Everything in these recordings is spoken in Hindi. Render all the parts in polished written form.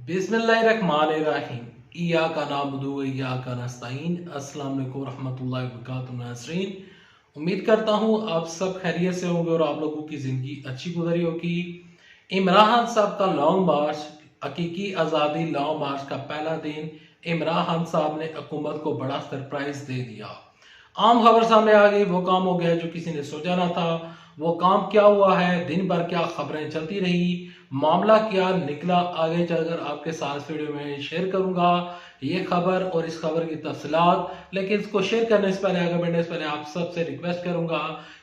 बिस्मिल्लाहिर्रहमानिर्रहीम। इय्याका नअबुदु व इय्याका नस्तईन। अस्सलाम वालेकुम रहमतुल्लाहि व बरकातुहू नाज़रीन। उम्मीद करता हूँ आप सब खैरियत से होंगे और आप लोगों की ज़िंदगी अच्छी गुजरी होगी। इमरान खान साहब का लॉन्ग मार्च, हकीकी आज़ादी लॉन्ग मार्च का पहला दिन इमरान खान साहब ने हुकूमत को बड़ा सरप्राइज दे दिया। आम खबर सामने आ गई, वो काम हो गया जो किसी ने सोचा ना था। वो काम क्या हुआ है, दिन भर क्या खबरें चलती रही, मामला क्या निकला, आगे चलकर आपके साथ वीडियो में शेयर करूंगा ये खबर और इस खबर की तफसीलात। लेकिन इसको शेयर करने से पहले, आगे बढ़ने से पहले आप सबसे रिक्वेस्ट करूंगा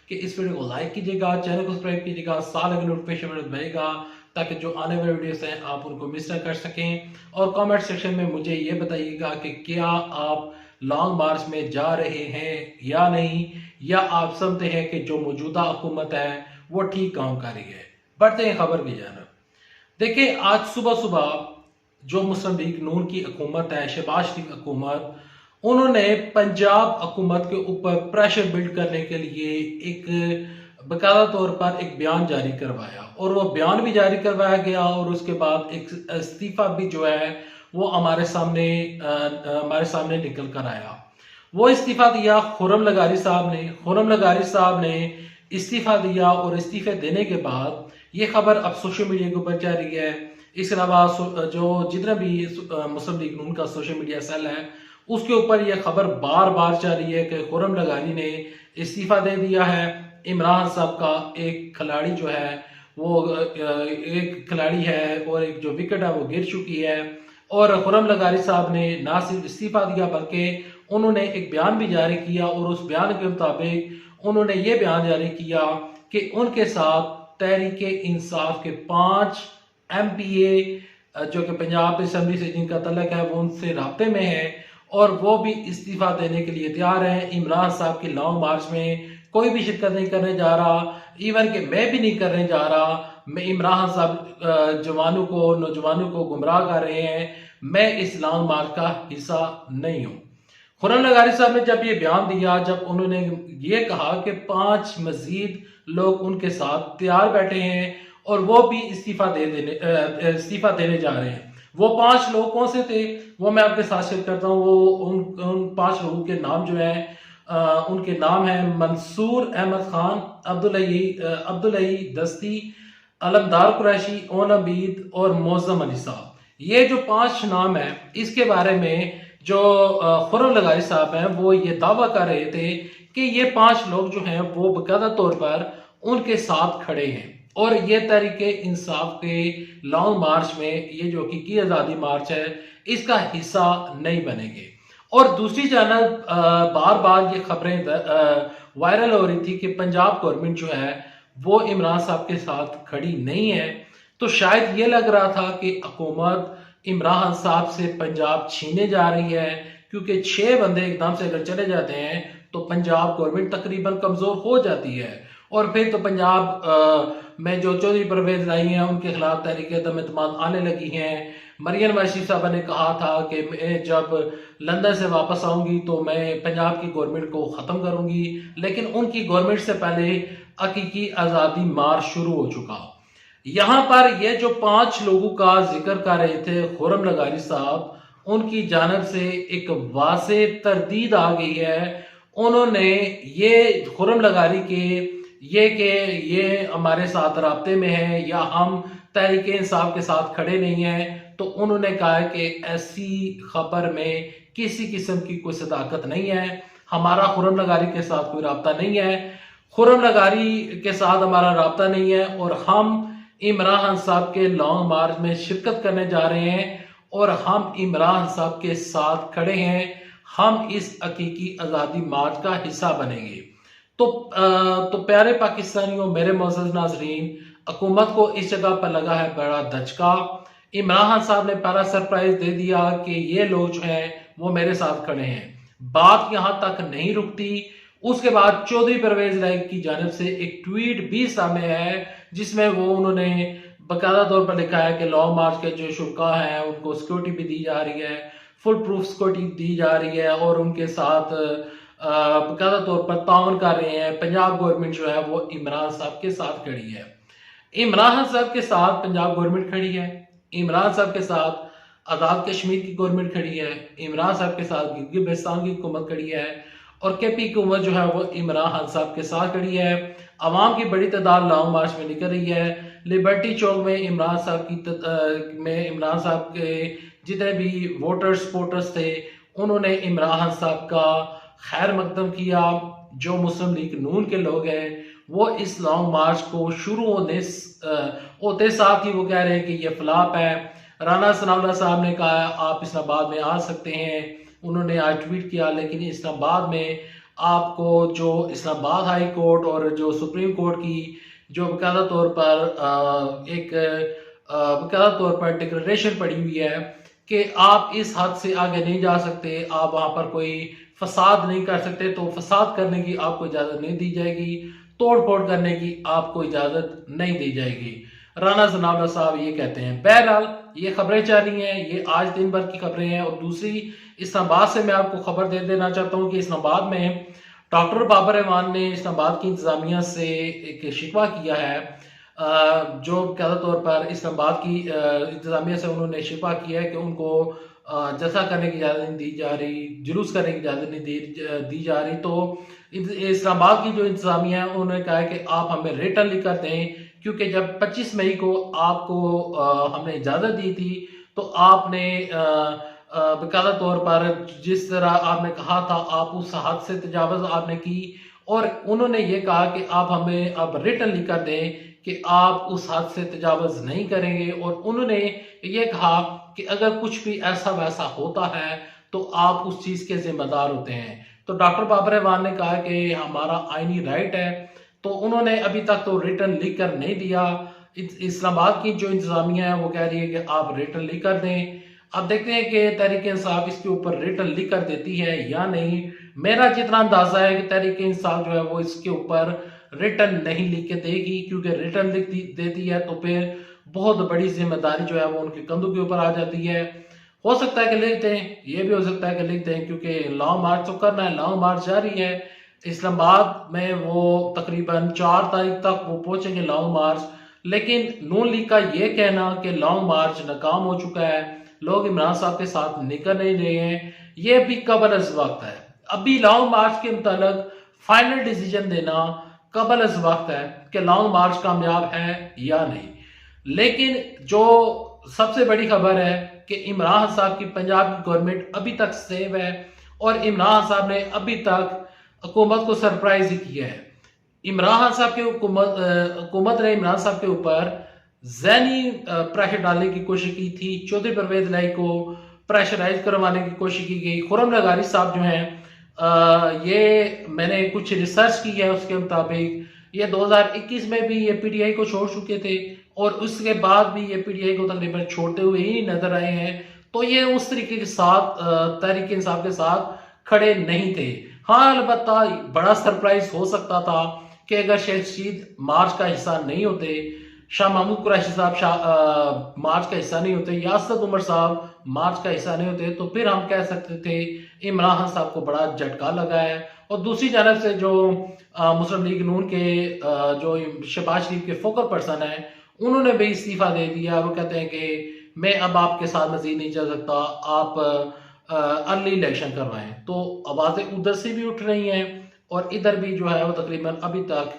कि इस वीडियो को लाइक कीजिएगा, चैनल को सब्सक्राइब कीजिएगा, साल के नोटिफिकेशन दबाइएगा ताकि जो आने वाले वीडियोस हैं आप उनको मिस ना कर सकें। और कमेंट सेक्शन में मुझे ये बताइएगा कि क्या आप लॉन्ग मार्च में जा रहे हैं या नहीं, या आप समझते हैं कि जो मौजूदा हुकूमत है वो ठीक काम कर रही है। बढ़ते हैं खबर की जानब। देखिए, आज सुबह सुबह जो मुस्लिम लीग नून की हुकूमत है, शहबाज शरीफ हुकूमत, उन्होंने पंजाब हुकूमत के ऊपर प्रेशर बिल्ड करने के लिए एक बाकायदा तौर पर एक बयान जारी करवाया और वो बयान भी जारी करवाया गया और उसके बाद एक इस्तीफा भी जो है वो हमारे सामने निकल कर आया। वो इस्तीफा दिया खुर्रम लगारी साहब ने। खुर्रम लगारी साहब ने इस्तीफा दिया और इस्तीफे देने के बाद ये खबर अब सोशल मीडिया के ऊपर जा रही है। इसके अलावा जो जितना भी मुस्लिम लीग नून का सोशल मीडिया सेल है उसके ऊपर यह खबर बार बार जा रही है कि खुर्रम लगारी ने इस्तीफा दे दिया है। इमरान साहब का एक खिलाड़ी जो है वो एक खिलाड़ी है और एक जो विकेट है वो गिर चुकी है। और खुर्रम लगारी साहब ने ना सिर्फ इस्तीफा दिया बल्कि उन्होंने एक बयान भी जारी किया और उस बयान के मुताबिक उन्होंने ये बयान जारी किया कि उनके साथ तहरीक इंसाफ के 5 MPA जो कि पंजाब असेंबली से जिनका तल्लक है वो उनसे राब्ते में है और वो भी इस्तीफा देने के लिए तैयार है। इमरान साहब की लॉन्ग मार्च में कोई भी शिरकत नहीं करने जा रहा, इवन कि मैं भी नहीं करने जा रहा। मैं इमरान साहब नौजवानों को गुमराह कर रहे हैं, मैं इस लॉन्ग मार्च का हिस्सा नहीं हूँ। खुर्रम लगारी साहब ने जब ये बयान दिया, जब उन्होंने ये कहा कि 5 मजीद लोग उनके साथ तैयार बैठे हैं और वो भी इस्तीफा देने जा रहे हैं। वो 5 लोग कौन से थे वो मैं आपके साथ शेयर करता हूँ। वो उन 5 लोगों के नाम जो है उनके नाम है मंसूर अहमद खान, अब्दुल्लाई दस्ती, अलमदार कुरैशी, ओन अबीद और मौजम अली साहब। ये जो 5 नाम है इसके बारे में जो खुर्रम लगारी साहब हैं वो ये दावा कर रहे थे कि ये 5 लोग जो हैं वो बाकायदा तौर पर उनके साथ खड़े हैं और ये तहरीके इंसाफ के लॉन्ग मार्च में, ये जो हकीकी आज़ादी मार्च है, इसका हिस्सा नहीं बनेंगे। और दूसरी जानब बार बार ये खबरें वायरल हो रही थी कि पंजाब गवर्नमेंट जो है वो इमरान साहब के साथ खड़ी नहीं है। तो शायद ये लग रहा था कि हुकूमत इमरान साहब से पंजाब छीने जा रही है, क्योंकि 6 बंदे एकदम से अगर चले जाते हैं तो पंजाब गवर्नमेंट तकरीबन कमजोर हो जाती है और फिर तो पंजाब में जो चौधरी परवेज लाई हैं उनके खिलाफ तहरीक अदम एतमाद आने लगी हैं। मरियम नवाज साहबा ने कहा था कि मैं जब लंदन से वापस आऊंगी तो मैं पंजाब की गवर्नमेंट को ख़त्म करूंगी, लेकिन उनकी गवर्नमेंट से पहले हकीकी आज़ादी मार्च शुरू हो चुका। यहाँ पर ये जो 5 लोगों का जिक्र कर रहे थे खुर्रम लगारी साहब, उनकी जानब से एक वाज़े तरदीद आ गई है। उन्होंने ये खुर्रम लगारी के ये हमारे साथ राब्ते में है या हम तहरीक इंसाफ के साथ खड़े नहीं हैं, तो उन्होंने कहा है कि ऐसी खबर में किसी किस्म की कोई सदाकत नहीं है। हमारा खुर्रम लगारी के साथ कोई राब्ता नहीं है, खुर्रम लगारी के साथ हमारा राब्ता नहीं है और हम इमरान खान साहब के लॉन्ग मार्च में शिरकत करने जा रहे हैं और हम इमरान साहब के साथ खड़े हैं। हम इस हकीकी आज़ादी मार्च का हिस्सा बनेंगे। तो प्यारे पाकिस्तानियों, मेरे मोअज़्ज़ज़ नाज़रीन, हुकूमत को इस जगह पर लगा है बड़ा धचका। इमरान खान साहब ने पहला सरप्राइज दे दिया कि ये लोग जो हैं वो मेरे साथ खड़े हैं। बात यहाँ तक नहीं रुकती। उसके बाद चौधरी परवेज लाई की जानिब से एक ट्वीट भी सामने है जिसमें उन्होंने बाकायदा तौर पर लिखा है कि लॉन्ग मार्च के जो शुरा हैं उनको सिक्योरिटी भी दी जा रही है, फुल प्रूफ सिक्योरिटी दी जा रही है और उनके साथ बाकायदा तौर पर ताउन कर रहे हैं। पंजाब गवर्नमेंट जो है वो इमरान साहब के साथ खड़ी है। इमरान साहब के साथ पंजाब गवर्नमेंट खड़ी है, इमरान साहब के साथ आज़ाद कश्मीर की गवर्नमेंट खड़ी है, इमरान साहब के साथ गिलगित-बाल्टिस्तान की हुकूमत खड़ी है और केपी हुकूमत जो है वो इमरान खान साहब के साथ खड़ी है। अवाम की बड़ी तादाद लॉन्ग मार्च में निकल रही है। लिबर्टी चौक में इमरान साहब इमरान साहब के जितने भी वोटर्स सपोर्टर्स थे, उन्होंने इमरान खान साहब का खैर मकदम किया। जो मुस्लिम लीग नून के लोग हैं वो इस लॉन्ग मार्च को शुरू होते साथ ही वो कह रहे हैं कि ये फ्लॉप है। राना सनाउल्लाह साहब ने कहा आप इस्लामाबाद में आ सकते हैं, उन्होंने आज ट्वीट किया, लेकिन इस्लामाबाद में आपको जो इस्लामाबाद हाई कोर्ट और जो सुप्रीम कोर्ट की जो बाकायदा तौर पर बाकायदा तौर पर डिक्लेरेशन पड़ी हुई है कि आप इस हद से आगे नहीं जा सकते, आप वहां पर कोई फसाद नहीं कर सकते, तो फसाद करने की आपको इजाजत नहीं दी जाएगी, तोड़ फोड़ करने की आपको इजाजत नहीं दी जाएगी। राना सनाउल्लाह साहब ये कहते हैं। बहरहाल ये खबरें चल रही हैं, ये आज दिन भर की खबरें हैं। और दूसरी इस्लामाबाद से मैं आपको खबर दे देना चाहता हूँ कि इस्लामाबाद में डॉक्टर बाबर रहमान ने इस्लामाबाद की इंतजामिया से एक शिकवा किया है। जो ज़्यादा तौर पर इस्लामाबाद की इंतजामिया से उन्होंने शिकवा किया है कि उनको जलसा करने की इजाज़त नहीं दी जा रही, जुलूस करने की इजाज़त नहीं दी जा रही। तो इस्लामाबाद की जो इंतजामिया है उन्होंने कहा है कि आप हमें रिटर्न लिख कर दें, क्योंकि जब 25 मई को आपको हमने इजाज़त दी थी तो आपने बाकायदा तौर पर जिस तरह आपने कहा था आप उस हद से तजावज़ आपने की, और उन्होंने ये कहा कि आप हमें अब रिटर्न लिख कर दें कि आप उस हद से तजावज़ नहीं करेंगे। और उन्होंने ये कहा कि अगर कुछ भी ऐसा वैसा होता है तो आप उस चीज़ के जिम्मेदार होते हैं। तो डॉक्टर बाबर रहमान ने कहा कि हमारा आईनी राइट है, तो उन्होंने अभी तक तो रिटर्न लिख कर नहीं दिया। इस्लामाबाद की जो इंतजामिया है वो कह रही है कि आप रिटर्न लिख कर दें। अब देखते हैं कि तहरीक इंसाफ इसके ऊपर रिटर्न लिख कर देती है या नहीं। मेरा जितना अंदाजा है कि तहरीक इंसाफ जो है वो इसके ऊपर रिटर्न नहीं लिख के देगी, क्योंकि रिटर्न लिख देती है तो फिर बहुत बड़ी जिम्मेदारी जो है वो उनके कंधों के ऊपर आ जाती है। हो सकता है कि लिख दें, ये भी हो सकता है कि लिख दें, क्योंकि लॉन्ग मार्च तो करना है, लॉन्ग मार्च जारी है। इस्लामाबाद में वो तकरीबन 4 तारीख तक वो पहुंचेंगे लॉन्ग मार्च। लेकिन नून लीग का ये कहना कि लॉन्ग मार्च नाकाम हो चुका है, लोग इमरान साहब के साथ निकल नहीं रहे हैं, ये भी कबल अज वक्त है। अभी लॉन्ग मार्च के मुतालिक फाइनल डिसीजन देना कबल अज वक्त है कि लॉन्ग मार्च कामयाब है या नहीं। लेकिन जो सबसे बड़ी खबर है कि इमरान साहब की पंजाब की गवर्नमेंट अभी तक सेव है और इमरान साहब ने अभी तक हुकूमत को सरप्राइज ही किया है। इमरान साहब के हुकूमत ने इमरान साहब के ऊपर ज़हनी प्रेशर डालने की कोशिश की थी। चौधरी परवेज लाई को प्रेशराइज करवाने की कोशिश की गई। खुर्रम लगारी साहब जो हैं, ये मैंने कुछ रिसर्च की है, उसके मुताबिक ये 2021 में भी ये पीटीआई को छोड़ चुके थे और उसके बाद भी ये पीटीआई को तकरीबन छोड़ते हुए ही नजर आए हैं। तो ये उस तरीके के साथ तहरीक इंसाफ के साथ खड़े नहीं थे। हाँ, अलबत्ता बड़ा सरप्राइज हो सकता था कि अगर शेख रशीद मार्च का हिस्सा नहीं होते, शाह महमूद कुरैशी साहब मार्च का हिस्सा नहीं होते, यासर उमर साहब मार्च का हिस्सा नहीं होते, तो फिर हम कह सकते थे इमरान खान साहब को बड़ा झटका लगा है। और दूसरी जानब से जो मुस्लिम लीग नून के जो शहबाज शरीफ के फोकल पर्सन है, उन्होंने भी इस्तीफा दे दिया। वो कहते हैं कि मैं अब आपके साथ मजीद नहीं चल सकता, आप अर्ली इलेक्शन करवाएं। तो आवाजें उधर से भी उठ रही हैं और इधर भी जो है वो तकरीबन अभी तक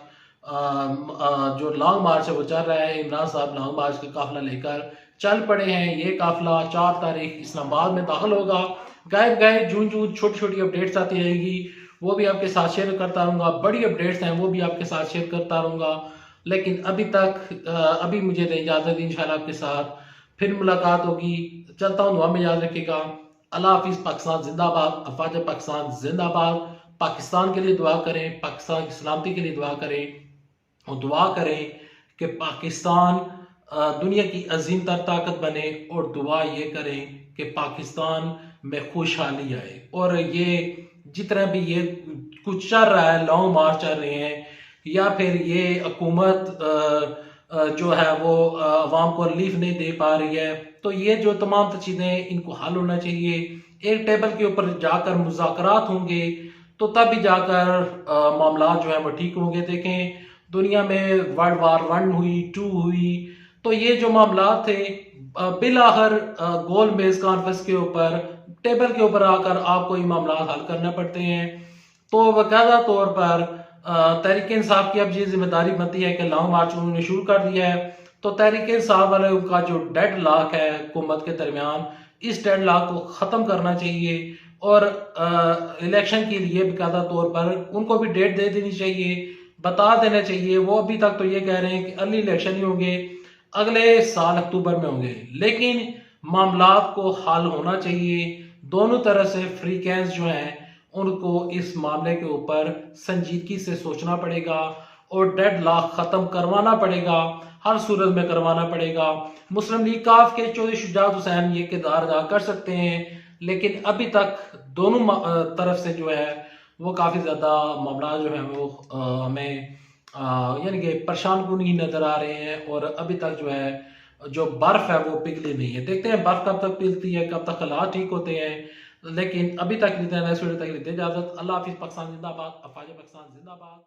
जो लॉन्ग मार्च है वो चल रहा है। इमरान साहब लॉन्ग मार्च का काफिला लेकर चल पड़े हैं। ये काफिला 4 तारीख इस्लामाबाद में दाखिल होगा। गायब गायब जून जून छोटी छोटी अपडेट्स आती रहेगी, वो भी आपके साथ शेयर करता रहूंगा। बड़ी अपडेट्स हैं वो भी आपके साथ शेयर करता रहूंगा। लेकिन अभी मुझे इजाजत, इंशाल्लाह आपके साथ फिर मुलाकात होगी। चलता हूँ, दुआ में याद रखिएगा। अल्लाह हाफिज। पाकिस्तान जिंदाबाद, अफवाज पाकिस्तान जिंदाबाद। पाकिस्तान के लिए दुआ करें, पाकिस्तान की सलामती के लिए दुआ करें और दुआ करें कि पाकिस्तान दुनिया की अजीम तर ताकत बने। और दुआ ये करें कि पाकिस्तान में खुशहाली आए। और ये जितना भी ये कुछ चल रहा है, लॉन्ग मार्च चल रहे हैं या फिर ये हुकूमत जो है वो अवाम को रिलीफ नहीं दे पा रही है, तो ये जो तमाम चीजें इनको हल होना चाहिए। एक टेबल के ऊपर जाकर मुज़ाकरात होंगे तो तब भी जाकर मामला जो है वो ठीक होंगे। देखें, दुनिया में वर्ल्ड वार 1 हुई, 2 हुई, तो ये जो मामला थे बिल आखिर गोल मेज कॉन्फ्रेंस के ऊपर टेबल के ऊपर आकर आपको ये मामला हल करने पड़ते हैं। तो बाकायदा तौर पर तहरीक इंसाफ की अब ये जिम्मेदारी बनती है कि लॉन्ग मार्च उन्होंने शुरू कर दिया है। तो तहरीक इंसाफ वाले का जो डेड लॉक है हुकूमत के दरमियान, इस डेड लॉक को ख़त्म करना चाहिए और इलेक्शन के लिए बाकायदा तौर पर उनको भी डेट दे देनी चाहिए, बता देना चाहिए। वो अभी तक तो ये कह रहे हैं कि अर्ली इलेक्शन ही होंगे, अगले साल अक्टूबर में होंगे, लेकिन मामलात को हल होना चाहिए। दोनों तरह से फ्रीकेंस जो हैं उनको इस मामले के ऊपर संजीदगी से सोचना पड़ेगा और डेड लॉक ख़त्म करवाना पड़ेगा, हर सूरत में करवाना पड़ेगा। मुस्लिम लीग काफ के चौधरी शुजात हुसैन ये किरदार अदा कर सकते हैं, लेकिन अभी तक दोनों तरफ से जो है वो काफ़ी ज़्यादा मामला जो है वो हमें यानी कि परेशान कुन ही नज़र आ रहे हैं। और अभी तक जो है जो बर्फ़ है वो पिघली नहीं है। देखते हैं बर्फ़ कब तक पिघलती है, कब तक हालात ठीक होते हैं। लेकिन अभी तक इजाज़त। अल्लाह हाफिज़। पाकिस्तान जिंदाबाद, अफवाज पाकिस्तान जिंदाबाद।